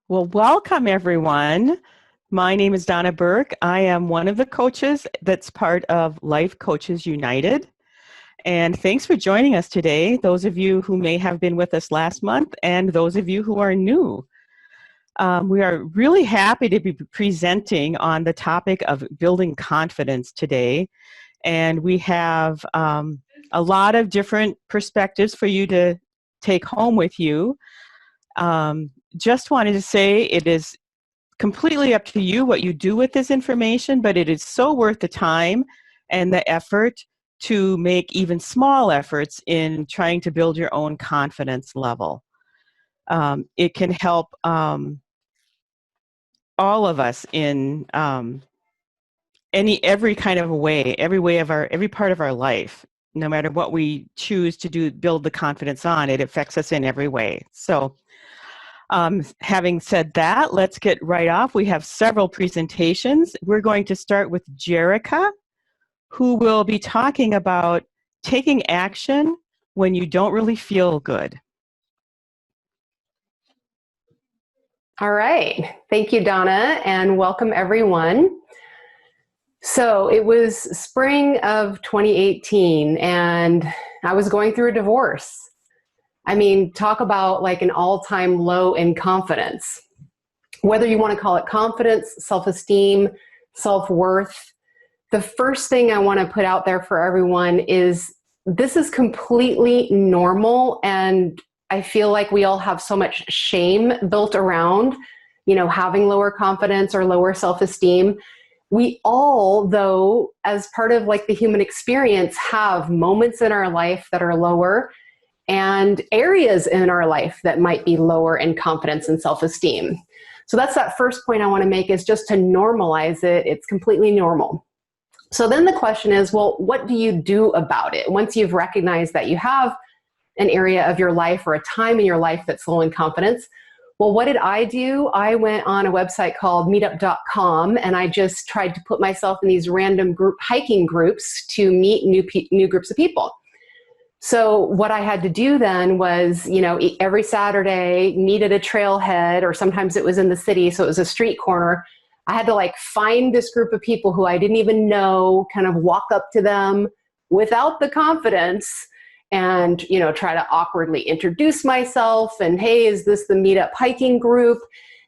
Well, welcome everyone. My name is Donna Burke. I am one of the coaches that's part of Life Coaches United. And thanks for joining us today, those of you who may have been with us last month and those of you who are new. We are really happy to be presenting on the topic of building confidence today. And we have a lot of different perspectives for you to take home with you. Just wanted to say it is completely up to you what you do with this information, but it is so worth the time and the effort to make even small efforts in trying to build your own confidence level. It can help all of us in every kind of a way, every part of our life. No matter what we choose to do, build the confidence on, it affects us in every way. So having said that, let's get right off. We have several presentations. We're going to start with Jerica, who will be talking about taking action when you don't really feel good. All right. Thank you, Donna, and welcome everyone. So it was spring of 2018, and I was going through a divorce. I mean, talk about like an all-time low in confidence. Whether you want to call it confidence, self-esteem, self-worth, the first thing I want to put out there for everyone is this is completely normal, and I feel like we all have so much shame built around, having lower confidence or lower self-esteem. We all, though, as part of like the human experience, have moments in our life that are lower and areas in our life that might be lower in confidence and self-esteem. So that's that first point I want to make, is just to normalize it. It's completely normal. So then the question is, well, what do you do about it? Once you've recognized that you have an area of your life or a time in your life that's low in confidence, well, what did I do? I went on a website called meetup.com, and I just tried to put myself in these random hiking groups to meet new groups of people. So what I had to do then was, every Saturday meet at a trailhead, or sometimes it was in the city, so it was a street corner. I had to find this group of people who I didn't even know, kind of walk up to them without the confidence and, try to awkwardly introduce myself and, hey, is this the meetup hiking group?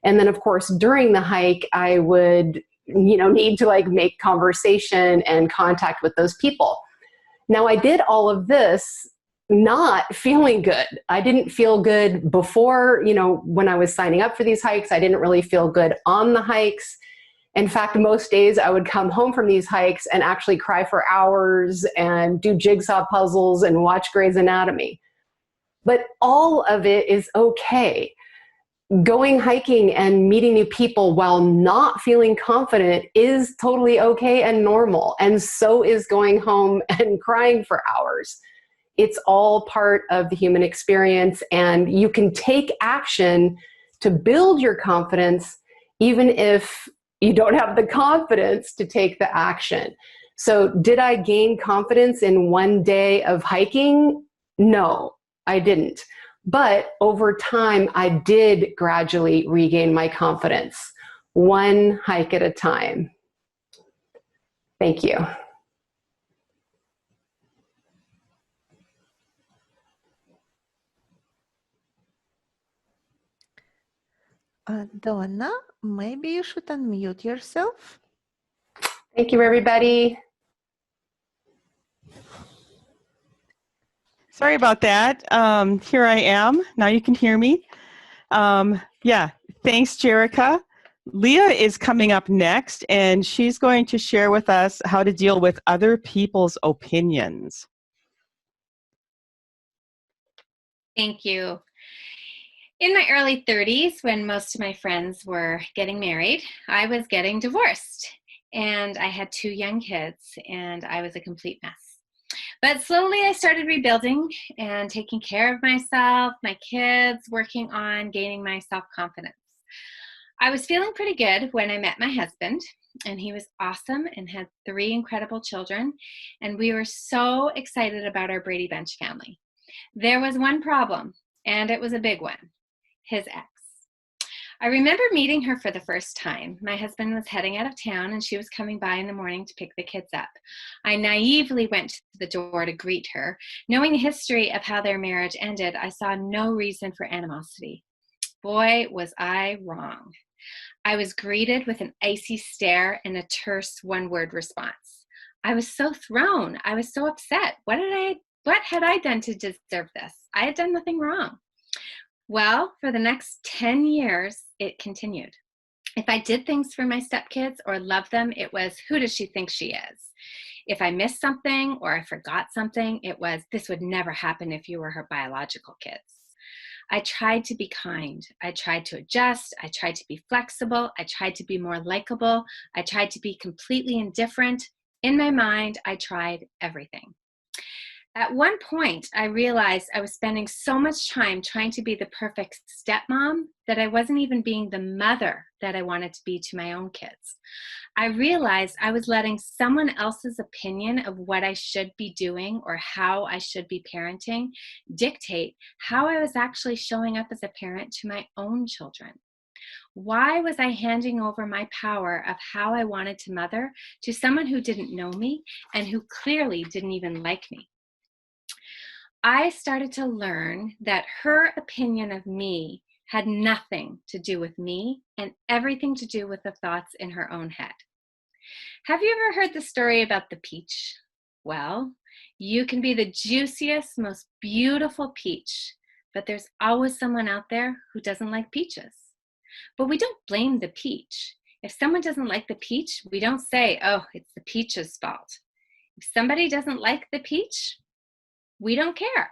And then of course, during the hike, I would, need to make conversation and contact with those people. Now, I did all of this not feeling good. I didn't feel good before, when I was signing up for these hikes. I didn't really feel good on the hikes. In fact, most days I would come home from these hikes and actually cry for hours and do jigsaw puzzles and watch Grey's Anatomy. But all of it is okay. Going hiking and meeting new people while not feeling confident is totally okay and normal. And so is going home and crying for hours. It's all part of the human experience, and you can take action to build your confidence even if you don't have the confidence to take the action. So did I gain confidence in one day of hiking? No, I didn't. But over time, I did gradually regain my confidence, one hike at a time. Thank you. Donna, maybe you should unmute yourself. Thank you, everybody. Sorry about that. Here I am. Now you can hear me. Yeah, thanks, Jerica. Leah is coming up next, and she's going to share with us how to deal with other people's opinions. Thank you. In my early 30s, when most of my friends were getting married, I was getting divorced, and I had 2 young kids, and I was a complete mess. But slowly I started rebuilding and taking care of myself, my kids, working on gaining my self-confidence. I was feeling pretty good when I met my husband, and he was awesome and had 3 incredible children, and we were so excited about our Brady Bunch family. There was one problem, and it was a big one: his ex. I remember meeting her for the first time. My husband was heading out of town and she was coming by in the morning to pick the kids up. I naively went to the door to greet her. Knowing the history of how their marriage ended, I saw no reason for animosity. Boy, was I wrong. I was greeted with an icy stare and a terse one-word response. I was so thrown. I was so upset. What had I done to deserve this? I had done nothing wrong. Well, for the next 10 years, it continued. If I did things for my stepkids or loved them, it was, who does she think she is? If I missed something or I forgot something, it was, this would never happen if you were her biological kids. I tried to be kind. I tried to adjust. I tried to be flexible. I tried to be more likable. I tried to be completely indifferent. In my mind, I tried everything. At one point, I realized I was spending so much time trying to be the perfect stepmom that I wasn't even being the mother that I wanted to be to my own kids. I realized I was letting someone else's opinion of what I should be doing or how I should be parenting dictate how I was actually showing up as a parent to my own children. Why was I handing over my power of how I wanted to mother to someone who didn't know me and who clearly didn't even like me? I started to learn that her opinion of me had nothing to do with me and everything to do with the thoughts in her own head. Have you ever heard the story about the peach? Well, you can be the juiciest, most beautiful peach, but there's always someone out there who doesn't like peaches. But we don't blame the peach. If someone doesn't like the peach, we don't say, oh, it's the peach's fault. If somebody doesn't like the peach, we don't care.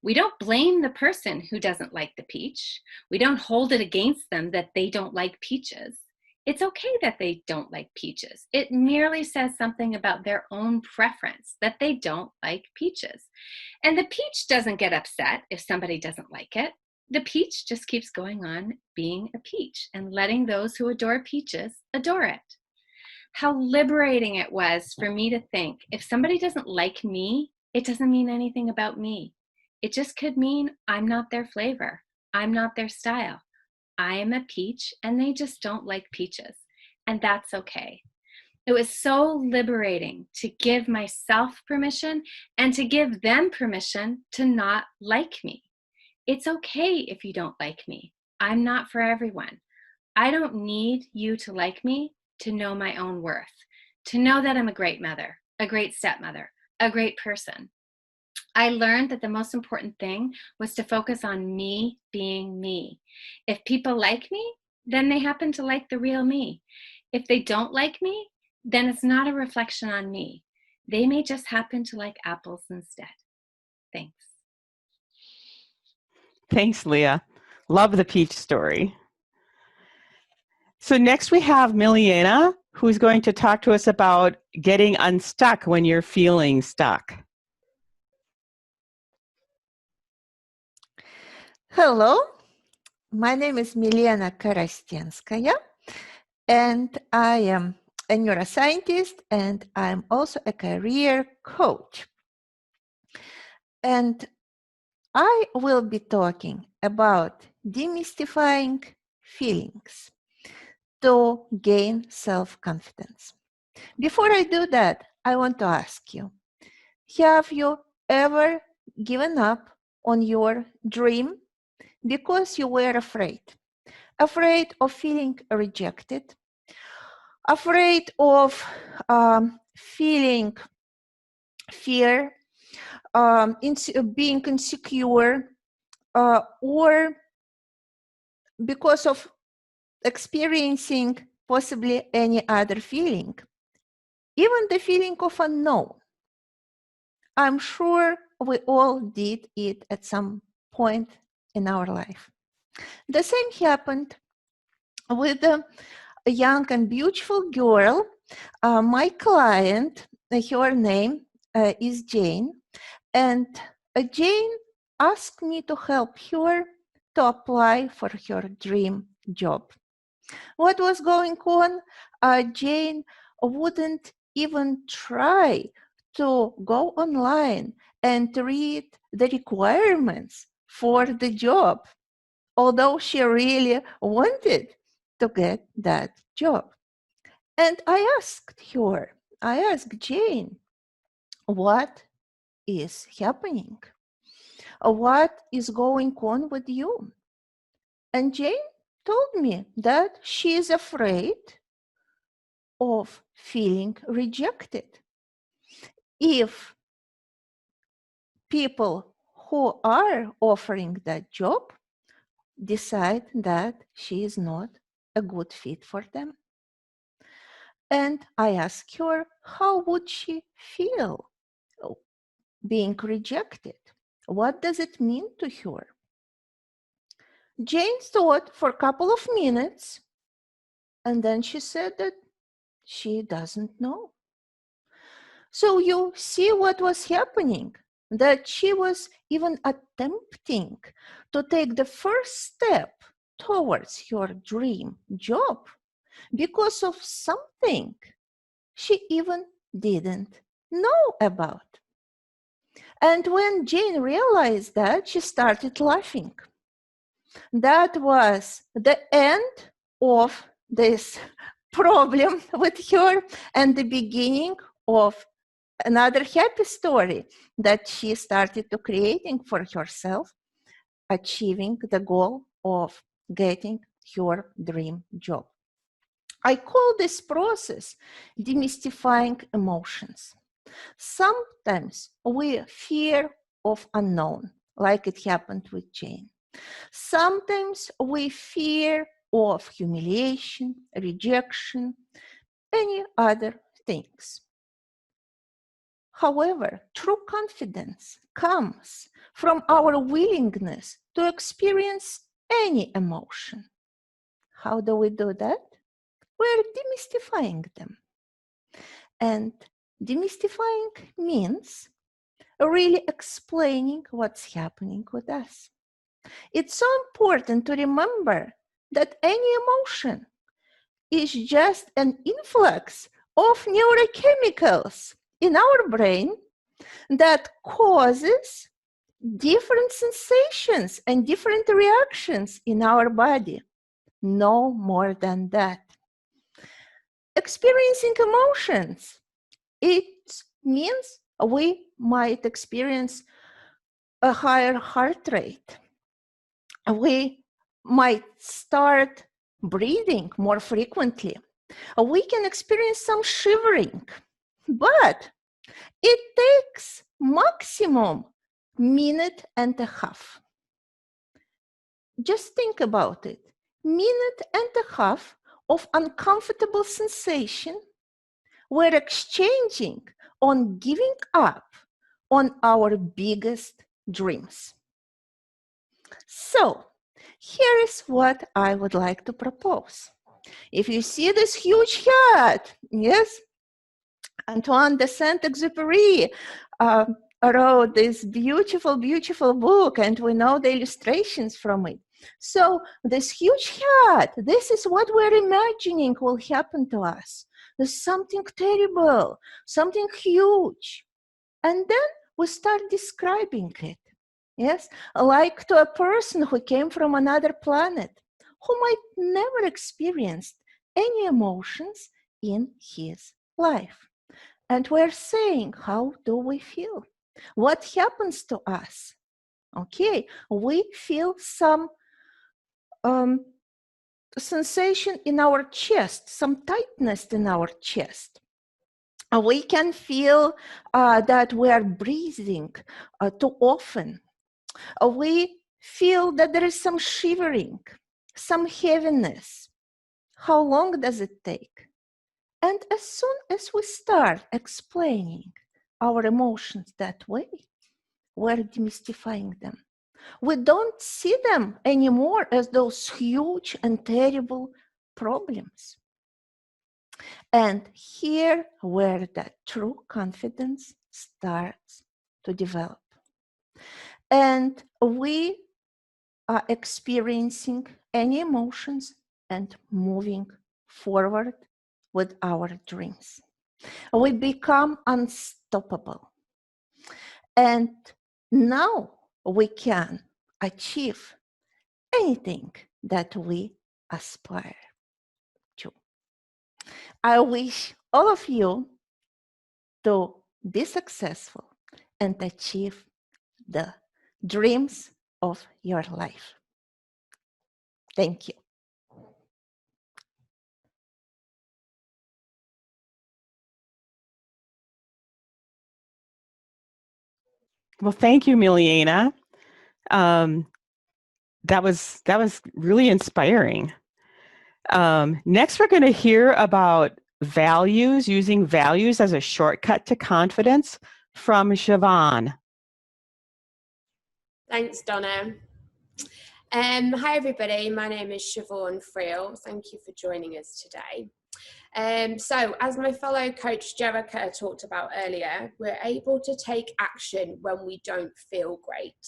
We don't blame the person who doesn't like the peach. We don't hold it against them that they don't like peaches. It's okay that they don't like peaches. It merely says something about their own preference, that they don't like peaches. And the peach doesn't get upset if somebody doesn't like it. The peach just keeps going on being a peach and letting those who adore peaches adore it. How liberating it was for me to think, if somebody doesn't like me, it doesn't mean anything about me. It just could mean I'm not their flavor. I'm not their style. I am a peach and they just don't like peaches. And that's okay. It was so liberating to give myself permission and to give them permission to not like me. It's okay if you don't like me. I'm not for everyone. I don't need you to like me to know my own worth, to know that I'm a great mother, a great stepmother, a great person. I learned that the most important thing was to focus on me being me. If people like me, then they happen to like the real me. If they don't like me, then it's not a reflection on me. They may just happen to like apples instead. Thanks. Thanks, Leah. Love the peach story. So next we have Miliana, who's going to talk to us about getting unstuck when you're feeling stuck. Hello, my name is Milena Korostenskaya, and I am a neuroscientist, and I'm also a career coach. And I will be talking about demystifying feelings to gain self-confidence. Before I do that, I want to ask you, have you ever given up on your dream because you were afraid of feeling rejected, afraid of feeling fear, being insecure, or because of experiencing possibly any other feeling, even the feeling of unknown? I'm sure we all did it at some point in our life. The same happened with a young and beautiful girl. My client, her name is Jane, and Jane asked me to help her to apply for her dream job. What was going on? Jane wouldn't even try to go online and read the requirements for the job. although she really wanted to get that job. And I asked Jane, what is happening? What is going on with you? And Jane told me that she is afraid of feeling rejected. If people who are offering that job decide that she is not a good fit for them. And I asked her, how would she feel being rejected? What does it mean to her? Jane thought for a couple of minutes, and then she said that she doesn't know. So you see what was happening, that she was even attempting to take the first step towards her dream job because of something she even didn't know about. And when Jane realized that, she started laughing. That was the end of this problem with her and the beginning of another happy story that she started to creating for herself, achieving the goal of getting her dream job. I call this process demystifying emotions. Sometimes we fear of unknown, like it happened with Jane. Sometimes we fear of humiliation, rejection, any other things. However, true confidence comes from our willingness to experience any emotion. How do we do that? We're demystifying them. And demystifying means really explaining what's happening with us. It's so important to remember that any emotion is just an influx of neurochemicals in our brain that causes different sensations and different reactions in our body. No more than that. Experiencing emotions, it means we might experience a higher heart rate. We might start breathing more frequently. We can experience some shivering, but it takes maximum minute and a half. Just think about it. Minute and a half of uncomfortable sensation we're exchanging on giving up on our biggest dreams. So, here is what I would like to propose. If you see this huge hat, yes, Antoine de Saint-Exupéry wrote this beautiful, beautiful book, and we know the illustrations from it. So this huge hat, this is what we're imagining will happen to us. There's something terrible, something huge. And then we start describing it. Yes, like to a person who came from another planet, who might never experienced any emotions in his life. And we're saying, how do we feel? What happens to us? Okay, we feel some sensation in our chest, some tightness in our chest. We can feel that we are breathing too often. We feel that there is some shivering, some heaviness. How long does it take? And as soon as we start explaining our emotions that way, we're demystifying them. We don't see them anymore as those huge and terrible problems. And here where that true confidence starts to develop. And we are experiencing any emotions and moving forward with our dreams. We become unstoppable. And now we can achieve anything that we aspire to. I wish all of you to be successful and achieve the dreams of your life. Thank you. Well, thank you, Miliana. That was really inspiring. Next, we're going to hear about values, using values as a shortcut to confidence from Siobhan. Thanks, Donna. Hi, everybody. My name is Siobhan Friel. Thank you for joining us today. So, as my fellow coach Jerica talked about earlier, we're able to take action when we don't feel great.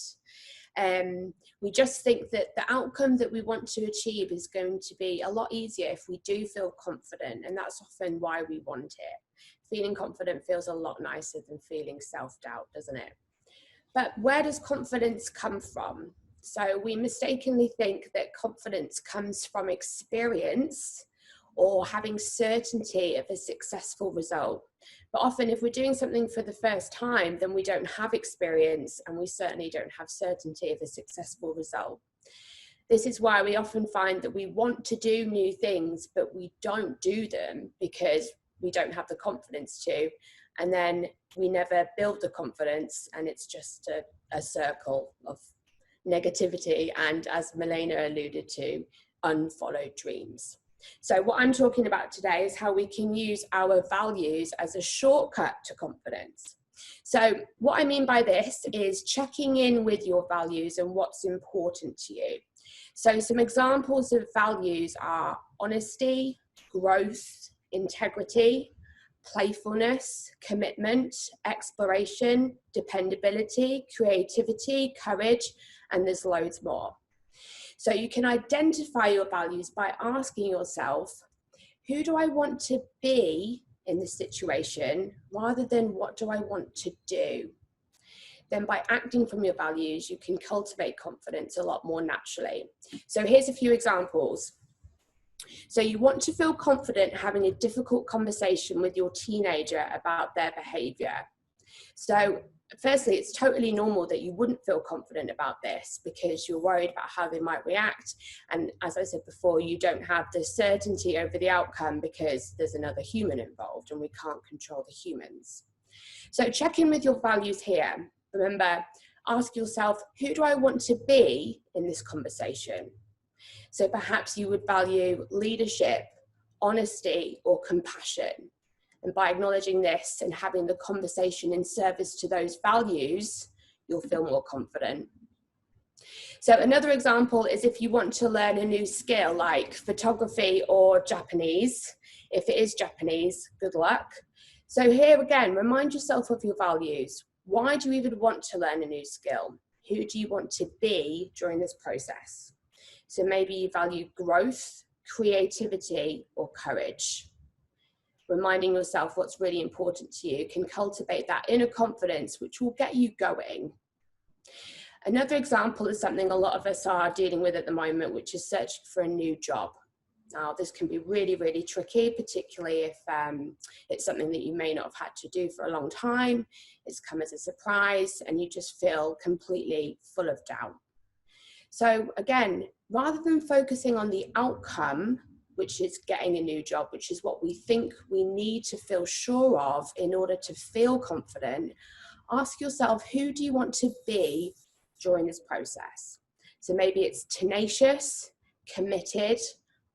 We just think that the outcome that we want to achieve is going to be a lot easier if we do feel confident, and that's often why we want it. Feeling confident feels a lot nicer than feeling self-doubt, doesn't it? But where does confidence come from? So we mistakenly think that confidence comes from experience or having certainty of a successful result. But often if we're doing something for the first time, then we don't have experience, and we certainly don't have certainty of a successful result. This is why we often find that we want to do new things, but we don't do them because we don't have the confidence to. And then we never build the confidence, and it's just a circle of negativity and, as Milena alluded to, unfollowed dreams. So what I'm talking about today is how we can use our values as a shortcut to confidence. So what I mean by this is checking in with your values and what's important to you. So some examples of values are honesty, growth, integrity, playfulness, commitment, exploration, dependability, creativity, courage, and there's loads more. So you can identify your values by asking yourself, who do I want to be in this situation, rather than what do I want to do? Then by acting from your values, you can cultivate confidence a lot more naturally. So here's a few examples. So you want to feel confident having a difficult conversation with your teenager about their behavior. So firstly, it's totally normal that you wouldn't feel confident about this because you're worried about how they might react. And as I said before, you don't have the certainty over the outcome because there's another human involved and we can't control the humans. So check in with your values here. Remember, ask yourself, who do I want to be in this conversation? So perhaps you would value leadership, honesty, or compassion. And by acknowledging this and having the conversation in service to those values, you'll feel more confident. So another example is if you want to learn a new skill like photography or Japanese. If it is Japanese, good luck. So here again, remind yourself of your values. Why do you even want to learn a new skill? Who do you want to be during this process? So maybe you value growth, creativity, or courage. Reminding yourself what's really important to you can cultivate that inner confidence, which will get you going. Another example is something a lot of us are dealing with at the moment, which is searching for a new job. Now, this can be really, really tricky, particularly if it's something that you may not have had to do for a long time. It's come as a surprise and you just feel completely full of doubt. So again, rather than focusing on the outcome, which is getting a new job, which is what we think we need to feel sure of in order to feel confident, ask yourself, who do you want to be during this process? So maybe it's tenacious, committed,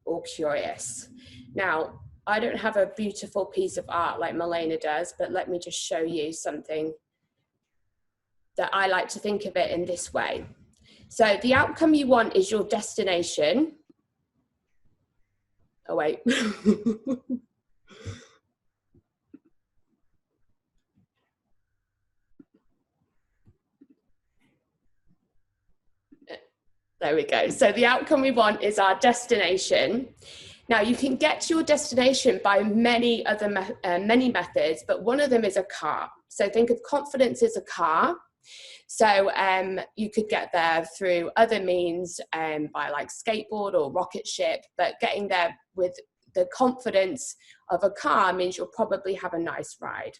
or curious. Now, I don't have a beautiful piece of art like Milena does, but let me just show you something that I like to think of it in this way. So the outcome you want is your destination. Oh, wait. There we go. So the outcome we want is our destination. Now you can get to your destination by many methods, but one of them is a car. So think of confidence as a car. So you could get there through other means, by like skateboard or rocket ship, but getting there with the confidence of a car means you'll probably have a nice ride.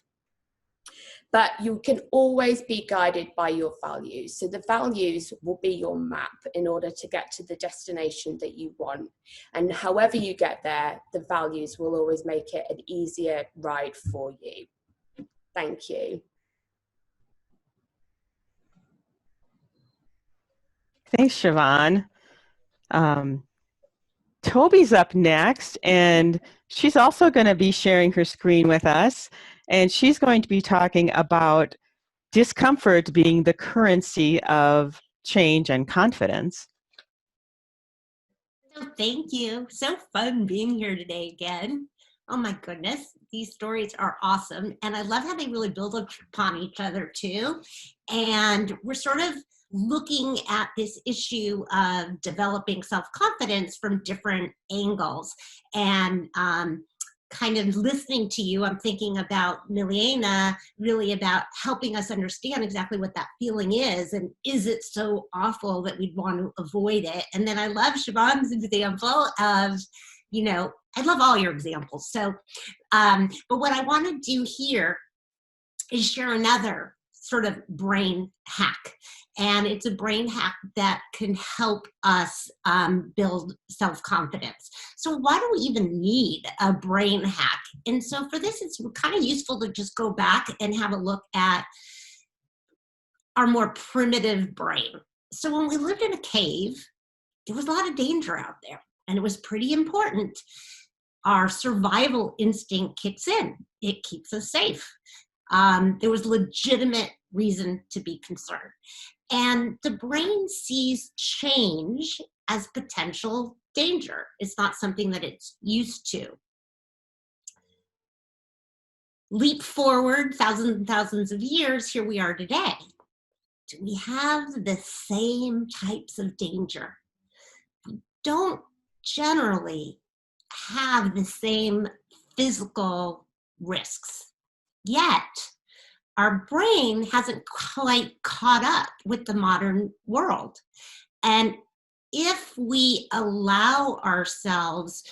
But you can always be guided by your values. So the values will be your map in order to get to the destination that you want. And however you get there, the values will always make it an easier ride for you. Thank you. Thanks, Siobhan. Toby's up next, and she's also going to be sharing her screen with us, and she's going to be talking about discomfort being the currency of change and confidence. So thank you. So fun being here today again. Oh my goodness, these stories are awesome. And I love how they really build upon each other too. And we're sort of looking at this issue of developing self-confidence from different angles. And kind of listening to you, I'm thinking about Miliana, really about helping us understand exactly what that feeling is, and is it so awful that we'd want to avoid it? And then I love Siobhan's example of, you know, I love all your examples. So, but what I want to do here is share another sort of brain hack. And it's a brain hack that can help us build self-confidence. So why do we even need a brain hack? And so for this, it's kind of useful to just go back and have a look at our more primitive brain. So when we lived in a cave, there was a lot of danger out there, and it was pretty important. Our survival instinct kicks in. It keeps us safe. There was legitimate reason to be concerned. And the brain sees change as potential danger. It's not something that it's used to. Leap forward thousands and thousands of years, here we are today. Do we have the same types of danger? We don't generally have the same physical risks. Yet, our brain hasn't quite caught up with the modern world. And if we allow ourselves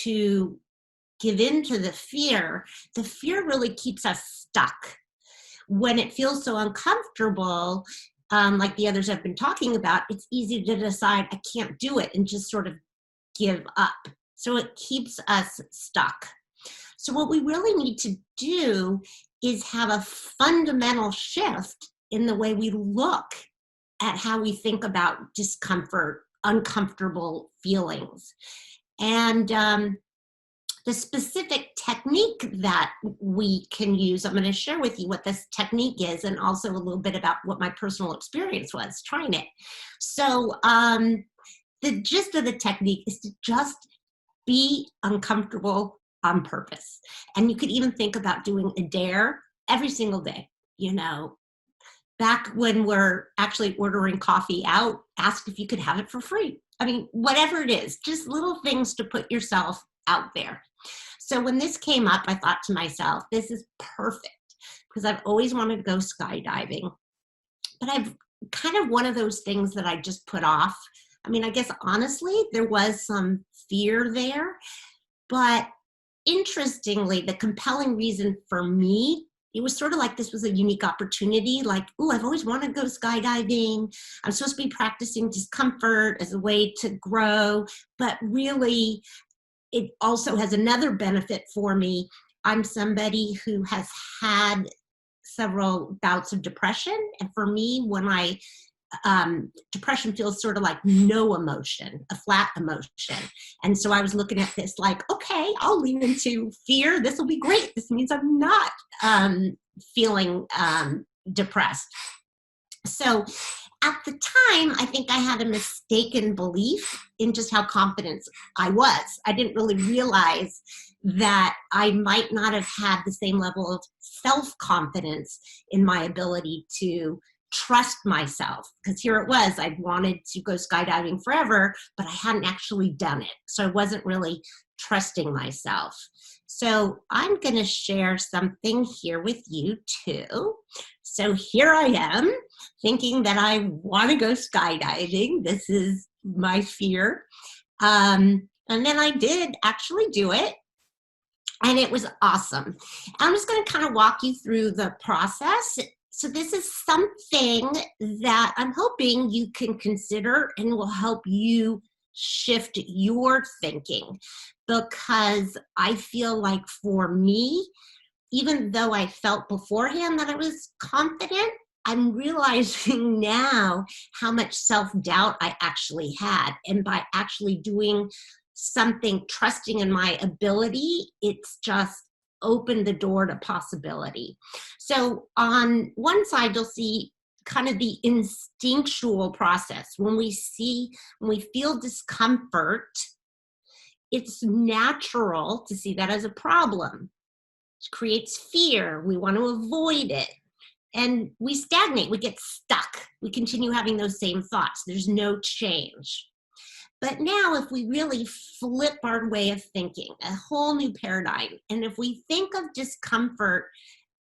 to give in to the fear really keeps us stuck. When it feels so uncomfortable, like the others have been talking about, it's easy to decide I can't do it and just sort of give up. So it keeps us stuck. So what we really need to do is have a fundamental shift in the way we look at how we think about discomfort, uncomfortable feelings. And the specific technique that we can use, I'm going to share with you what this technique is, and also a little bit about what my personal experience was trying it. So the gist of the technique is to just be uncomfortable on purpose. And you could even think about doing a dare every single day. You know, back when we're actually ordering coffee out, ask if you could have it for free. I mean, whatever it is, just little things to put yourself out there. So when this came up, I thought to myself, this is perfect, because I've always wanted to go skydiving. But I've kind of one of those things that I just put off. I mean, I guess honestly, there was some fear there, but interestingly, the compelling reason for me, it was sort of like this was a unique opportunity, like, oh, I've always wanted to go skydiving. I'm supposed to be practicing discomfort as a way to grow, but really, it also has another benefit for me. I'm somebody who has had several bouts of depression, and for me, when depression feels sort of like no emotion, a flat emotion. And so I was looking at this like, okay, I'll lean into fear. This will be great. This means I'm not feeling depressed. So at the time, I think I had a mistaken belief in just how confident I was. I didn't really realize that I might not have had the same level of self-confidence in my ability to trust myself, because here it was, I wanted to go skydiving forever, but I hadn't actually done it. So I wasn't really trusting myself. So I'm going to share something here with you too. So here I am thinking that I want to go skydiving. This is my fear. And then I did actually do it. And it was awesome. I'm just going to kind of walk you through the process. So this is something that I'm hoping you can consider and will help you shift your thinking, because I feel like for me, even though I felt beforehand that I was confident, I'm realizing now how much self-doubt I actually had. And by actually doing something, trusting in my ability, it's just opened the door to possibility. So on one side, you'll see kind of the instinctual process. When we feel discomfort, it's natural to see that as a problem. It creates fear. We want to avoid it. And we stagnate, we get stuck. We continue having those same thoughts. There's no change. But now if we really flip our way of thinking, a whole new paradigm, and if we think of discomfort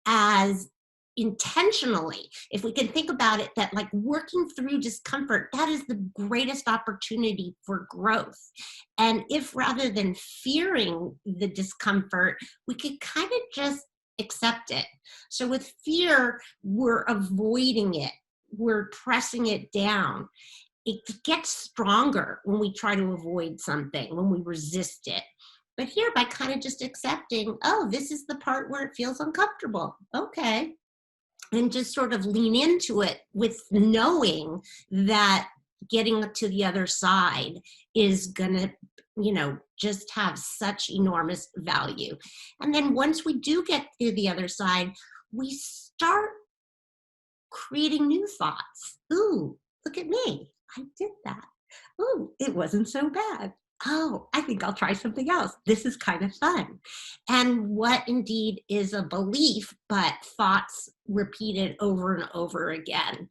as intentionally, if we can think about it that like working through discomfort, that is the greatest opportunity for growth. And if rather than fearing the discomfort, we could kind of just accept it. So with fear, we're avoiding it. We're pressing it down. It gets stronger when we try to avoid something, when we resist it. But here, by kind of just accepting, oh, this is the part where it feels uncomfortable. Okay. And just sort of lean into it with knowing that getting to the other side is going to, just have such enormous value. And then once we do get to the other side, we start creating new thoughts. Ooh, look at me. I did that. Ooh, it wasn't so bad. Oh, I think I'll try something else. This is kind of fun. And what indeed is a belief, but thoughts repeated over and over again.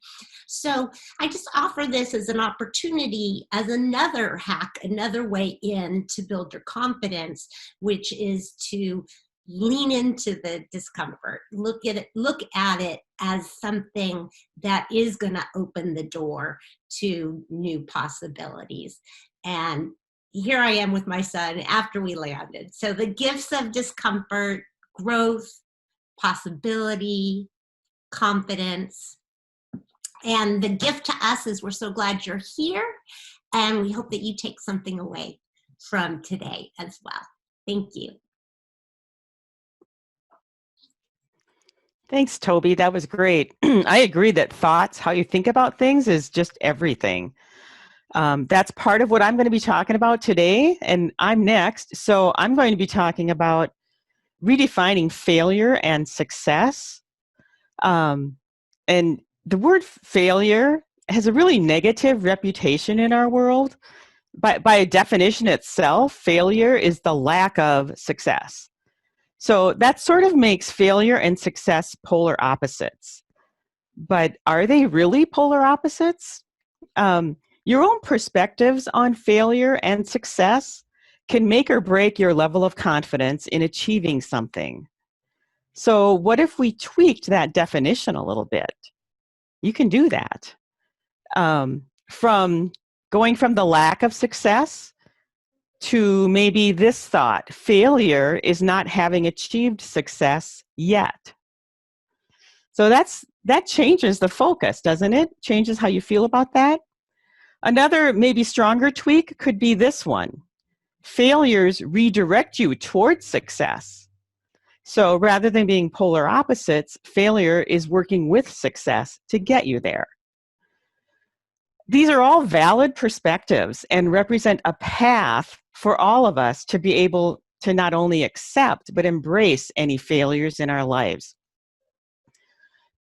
So I just offer this as an opportunity, as another hack, another way in to build your confidence, which is to lean into the discomfort. Look at it as something that is going to open the door to new possibilities. And here I am with my son after we landed. So the gifts of discomfort, growth, possibility, confidence. And the gift to us is we're so glad you're here, and we hope that you take something away from today as well. Thank you. Thanks, Toby. That was great. I agree that thoughts, how you think about things, is just everything. That's part of what I'm going to be talking about today, and I'm next. So I'm going to be talking about redefining failure and success. And the word failure has a really negative reputation in our world. By definition itself, failure is the lack of success. So that sort of makes failure and success polar opposites. But are they really polar opposites? Your own perspectives on failure and success can make or break your level of confidence in achieving something. So what if we tweaked that definition a little bit? You can do that. From going from the lack of success to maybe this thought: failure is not having achieved success yet. So that changes the focus, doesn't it? Changes how you feel about that. Another maybe stronger tweak could be this one: failures redirect you towards success. So rather than being polar opposites, failure is working with success to get you there. These are all valid perspectives and represent a path for all of us to be able to not only accept, but embrace any failures in our lives.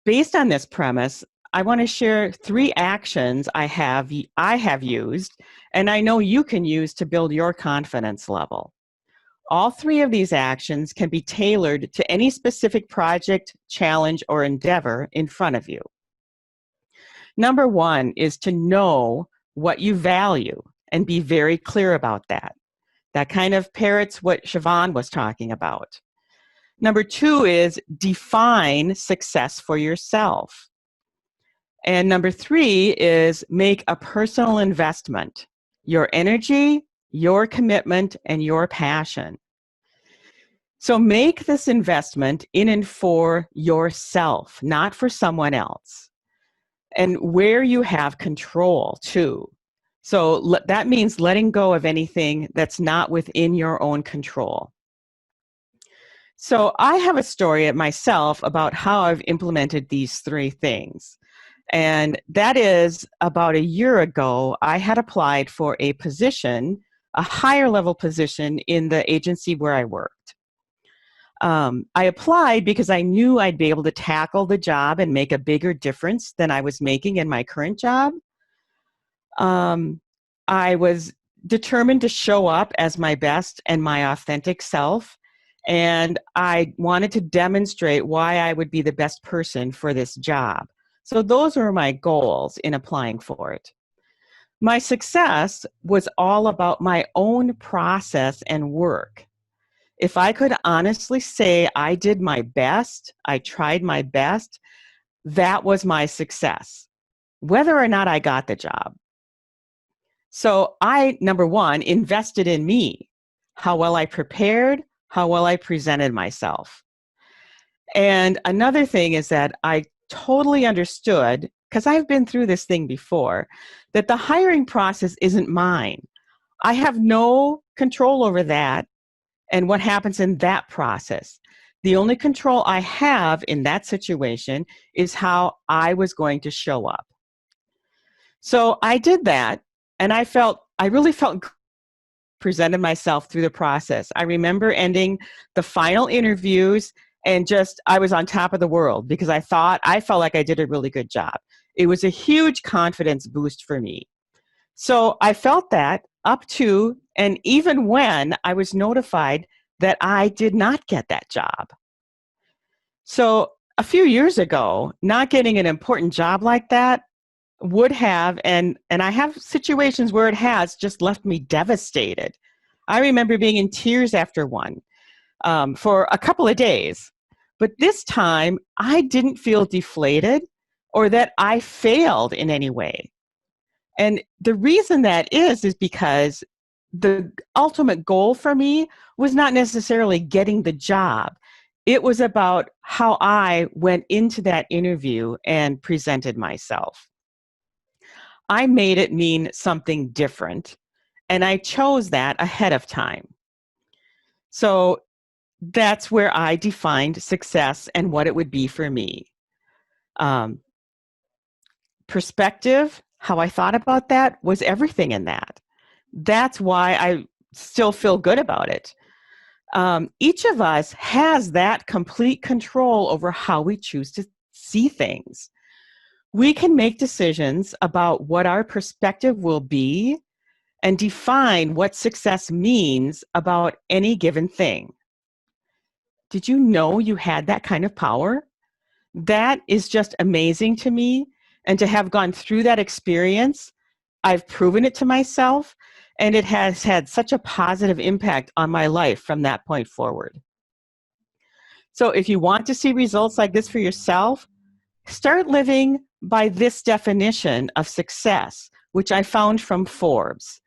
Based on this premise, I want to share 3 actions I have used, and I know you can use to build your confidence level. All 3 of these actions can be tailored to any specific project, challenge, or endeavor in front of you. Number 1 is to know what you value and be very clear about that. That kind of parrots what Siobhan was talking about. Number 2 is define success for yourself. And number 3 is make a personal investment, your energy, your commitment, and your passion. So make this investment in and for yourself, not for someone else. And where you have control too. So that means letting go of anything that's not within your own control. So I have a story myself about how I've implemented these 3 things. And that is about a year ago, I had applied for a position, a higher level position in the agency where I worked. I applied because I knew I'd be able to tackle the job and make a bigger difference than I was making in my current job. I was determined to show up as my best and my authentic self, and I wanted to demonstrate why I would be the best person for this job. So those were my goals in applying for it. My success was all about my own process and work. If I could honestly say I did my best, I tried my best, that was my success, whether or not I got the job. So I, number 1, invested in me, how well I prepared, how well I presented myself. And another thing is that I totally understood, because I've been through this thing before, that the hiring process isn't mine. I have no control over that and what happens in that process. The only control I have in that situation is how I was going to show up. So I did that, and I really felt presented myself through the process. I remember ending the final interviews and I was on top of the world because I felt like I did a really good job. It was a huge confidence boost for me. So I felt that up to and even when I was notified that I did not get that job. So a few years ago, not getting an important job like that would have, and I have situations where it has just left me devastated. I remember being in tears after one for a couple of days. But this time, I didn't feel deflated or that I failed in any way. And the reason that is because the ultimate goal for me was not necessarily getting the job. It was about how I went into that interview and presented myself. I made it mean something different, and I chose that ahead of time. So that's where I defined success and what it would be for me. Perspective, how I thought about that was everything in that. That's why I still feel good about it. Each of us has that complete control over how we choose to see things. We can make decisions about what our perspective will be and define what success means about any given thing. Did you know you had that kind of power? That is just amazing to me. And to have gone through that experience, I've proven it to myself, and it has had such a positive impact on my life from that point forward. So if you want to see results like this for yourself, start living by this definition of success, which I found from Forbes.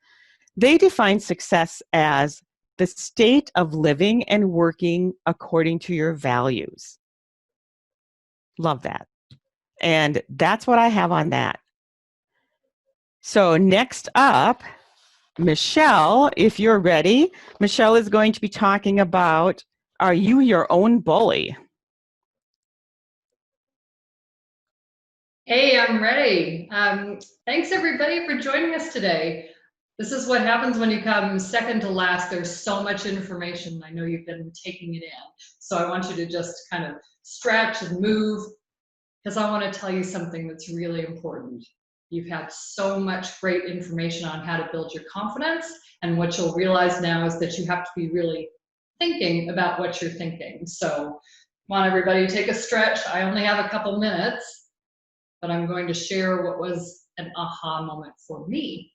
They define success as the state of living and working according to your values. Love that. And that's what I have on that. So next up, Michelle, if you're ready, Michelle is going to be talking about, are you your own bully? Hey, I'm ready. Thanks everybody for joining us today. This is what happens when you come second to last. There's so much information. I know you've been taking it in. So I want you to just kind of stretch and move, because I want to tell you something that's really important. You've had so much great information on how to build your confidence, and what you'll realize now is that you have to be really thinking about what you're thinking. So I want everybody to take a stretch. I only have a couple minutes, but I'm going to share what was an aha moment for me.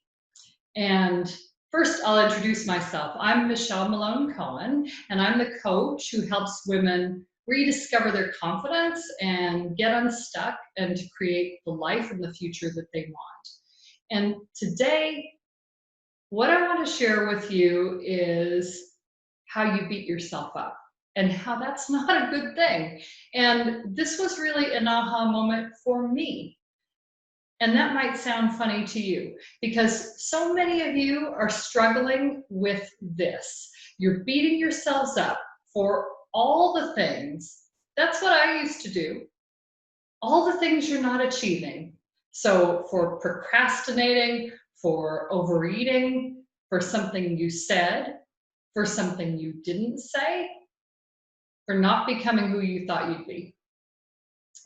And First, I'll introduce myself. I'm Michelle Malone-Cohen, and I'm the coach who helps women rediscover their confidence and get unstuck and to create the life and the future that they want. And today, what I want to share with you is how you beat yourself up and how that's not a good thing. And this was really an aha moment for me. And that might sound funny to you because so many of you are struggling with this. You're beating yourselves up for all the things. That's what I used to do. All the things you're not achieving. So for procrastinating, for overeating, for something you said, for something you didn't say, for not becoming who you thought you'd be.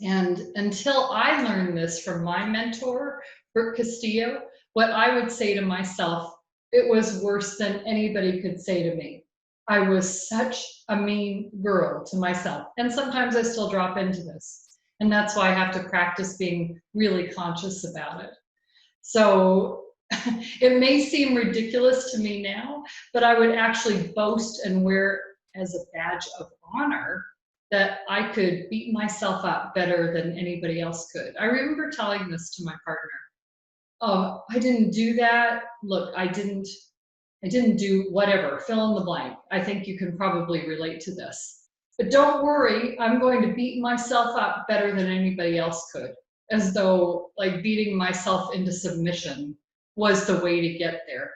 And until I learned this from my mentor, Brooke Castillo, what I would say to myself, it was worse than anybody could say to me. I was such a mean girl to myself. And sometimes I still drop into this. And that's why I have to practice being really conscious about it. So it may seem ridiculous to me now, but I would actually boast and wear as a badge of honor that I could beat myself up better than anybody else could. I remember telling this to my partner. Oh, I didn't do that. Look, I didn't do whatever, fill in the blank. I think you can probably relate to this. But don't worry, I'm going to beat myself up better than anybody else could. As though like beating myself into submission was the way to get there.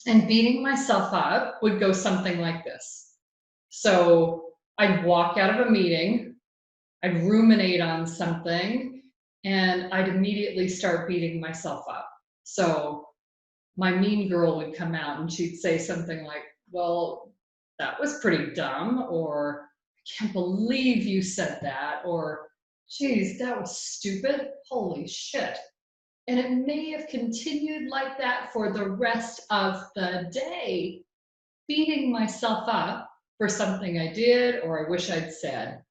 And beating myself up would go something like this. So I'd walk out of a meeting, I'd ruminate on something, and I'd immediately start beating myself up. So my mean girl would come out and she'd say something like, well, that was pretty dumb, or I can't believe you said that, or geez, that was stupid, holy shit. And it may have continued like that for the rest of the day, beating myself up for something I did or I wish I'd said,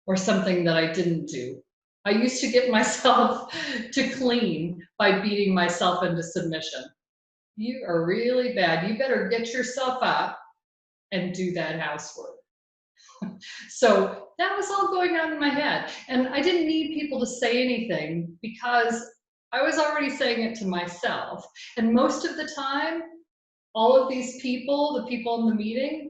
or something that I didn't do. I used to get myself to clean by beating myself into submission. You are really bad. You better get yourself up and do that housework. So that was all going on in my head. And I didn't need people to say anything because I was already saying it to myself. And most of the time, all of these people, the people in the meeting,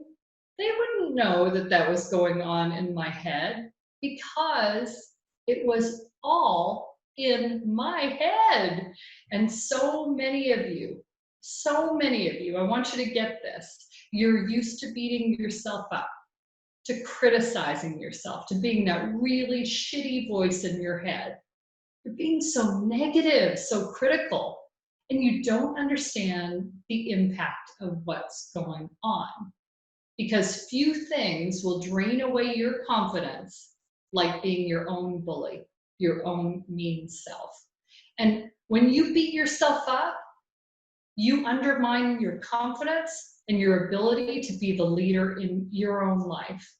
they wouldn't know that that was going on in my head because it was all in my head. And so many of you, I want you to get this. You're used to beating yourself up, to criticizing yourself, to being that really shitty voice in your head. You're being so negative, so critical, and you don't understand the impact of what's going on. Because few things will drain away your confidence like being your own bully, your own mean self. And when you beat yourself up, you undermine your confidence and your ability to be the leader in your own life.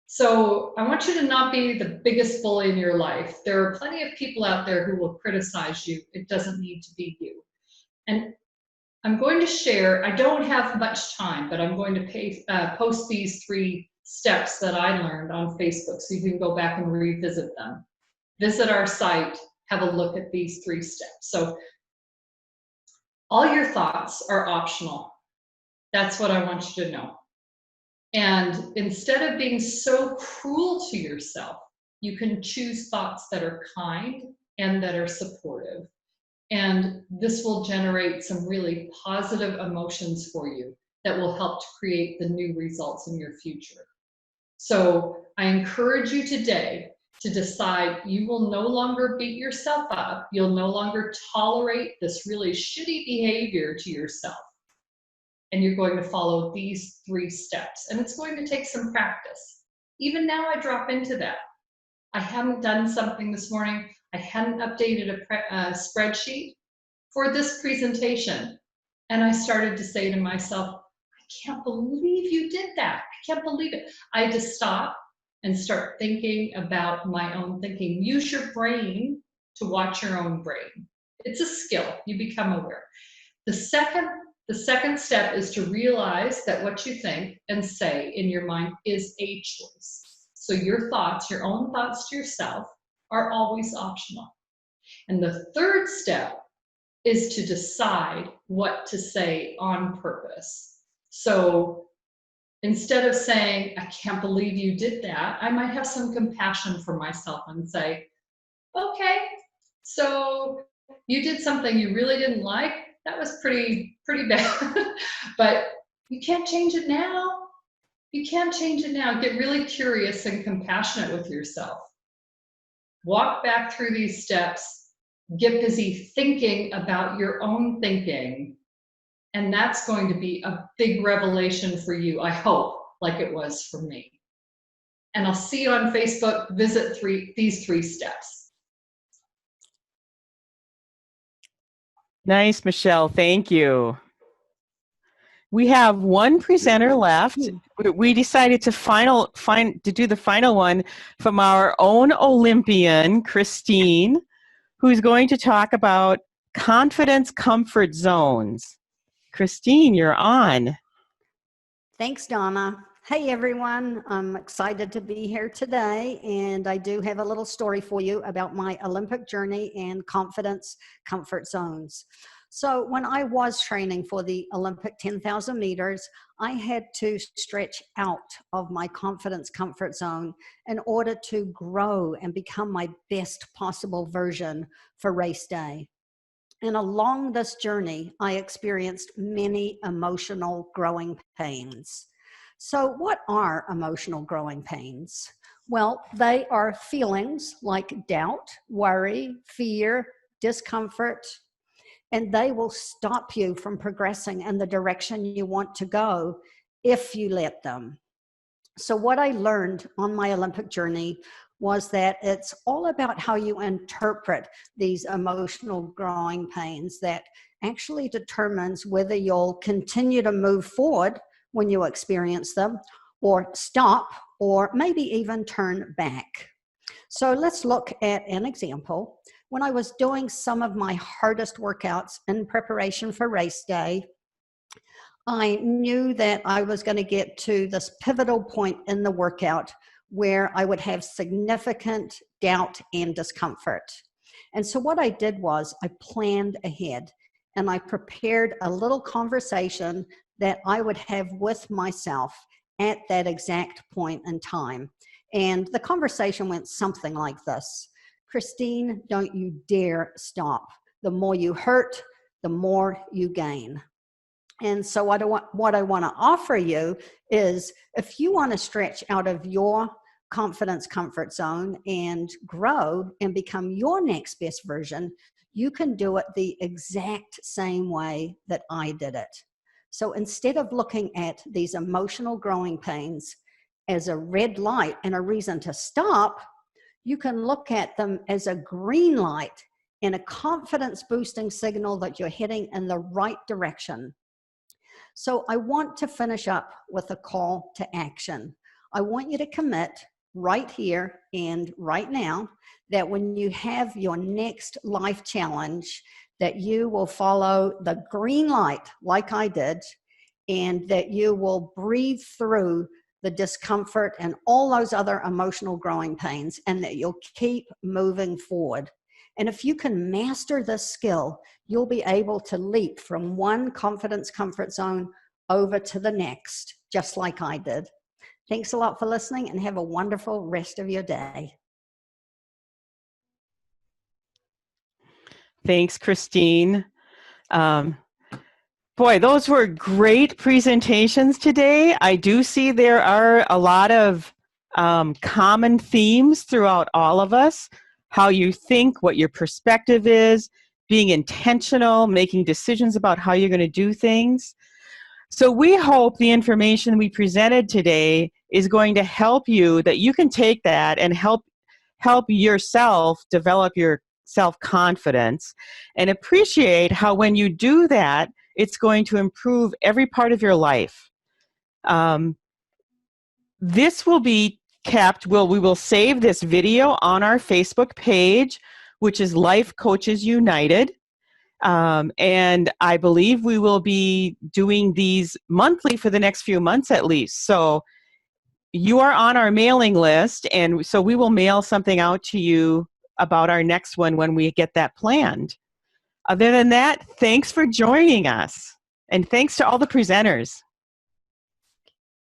So I want you to not be the biggest bully in your life. There are plenty of people out there who will criticize you. It doesn't need to be you. And I'm going to share, I don't have much time, but I'm going to post these 3 steps that I learned on Facebook so you can go back and revisit them. Visit our site, have a look at these 3 steps. So all your thoughts are optional. That's what I want you to know. And instead of being so cruel to yourself, you can choose thoughts that are kind and that are supportive. And this will generate some really positive emotions for you that will help to create the new results in your future. So I encourage you today to decide you will no longer beat yourself up. You'll no longer tolerate this really shitty behavior to yourself. And you're going to follow these 3 steps. And it's going to take some practice. Even now I drop into that. I hadn't done something this morning. I hadn't updated a spreadsheet for this presentation. And I started to say to myself, I can't believe you did that. I can't believe it. I had to stop and start thinking about my own thinking. Use your brain to watch your own brain. It's a skill. You become aware. The second step is to realize that what you think and say in your mind is a choice. So your thoughts, your own thoughts to yourself, are always optional. And the third step is to decide what to say on purpose. So instead of saying, I can't believe you did that, I might have some compassion for myself and say, okay, so you did something you really didn't like. That was pretty bad, but you can't change it now. You can't change it now. Get really curious and compassionate with yourself. Walk back through these steps. Get busy thinking about your own thinking. And that's going to be a big revelation for you, I hope, like it was for me. And I'll see you on Facebook. Visit these 3 steps. Nice, Michelle. Thank you. We have one presenter left. We decided to do the final one from our own Olympian, Christine, who's going to talk about confidence comfort zones. Christine, you're on. Thanks, Donna. Hey, everyone. I'm excited to be here today, and I do have a little story for you about my Olympic journey and confidence comfort zones. So when I was training for the Olympic 10,000 meters, I had to stretch out of my confidence comfort zone in order to grow and become my best possible version for race day. And along this journey, I experienced many emotional growing pains. So what are emotional growing pains? Well, they are feelings like doubt, worry, fear, discomfort, and they will stop you from progressing in the direction you want to go if you let them. So what I learned on my Olympic journey was that it's all about how you interpret these emotional growing pains that actually determines whether you'll continue to move forward when you experience them, or stop, or maybe even turn back. So let's look at an example. When I was doing some of my hardest workouts in preparation for race day, I knew that I was going to get to this pivotal point in the workout where I would have significant doubt and discomfort. And so what I did was I planned ahead and I prepared a little conversation that I would have with myself at that exact point in time. And the conversation went something like this: Christine, don't you dare stop. The more you hurt, the more you gain. And so what I want to offer you is, if you want to stretch out of your confidence comfort zone and grow and become your next best version, you can do it the exact same way that I did it. So instead of looking at these emotional growing pains as a red light and a reason to stop, you can look at them as a green light and a confidence boosting signal that you're heading in the right direction. So I want to finish up with a call to action. I want you to commit right here and right now that when you have your next life challenge, that you will follow the green light like I did, and that you will breathe through the discomfort and all those other emotional growing pains, and that you'll keep moving forward. And if you can master this skill, you'll be able to leap from one confidence comfort zone over to the next, just like I did. Thanks a lot for listening, and have a wonderful rest of your day. Thanks, Christine. Boy, those were great presentations today. I do see there are a lot of common themes throughout all of us: how you think, what your perspective is, being intentional, making decisions about how you're going to do things. So we hope the information we presented today is going to help you, that you can take that and help yourself develop your self-confidence, and appreciate how when you do that, it's going to improve every part of your life. This will be kept, we will save this video on our Facebook page, which is Life Coaches United. And I believe we will be doing these monthly for the next few months at least. So you are on our mailing list, and so we will mail something out to you about our next one when we get that planned. Other than that, thanks for joining us. And thanks to all the presenters.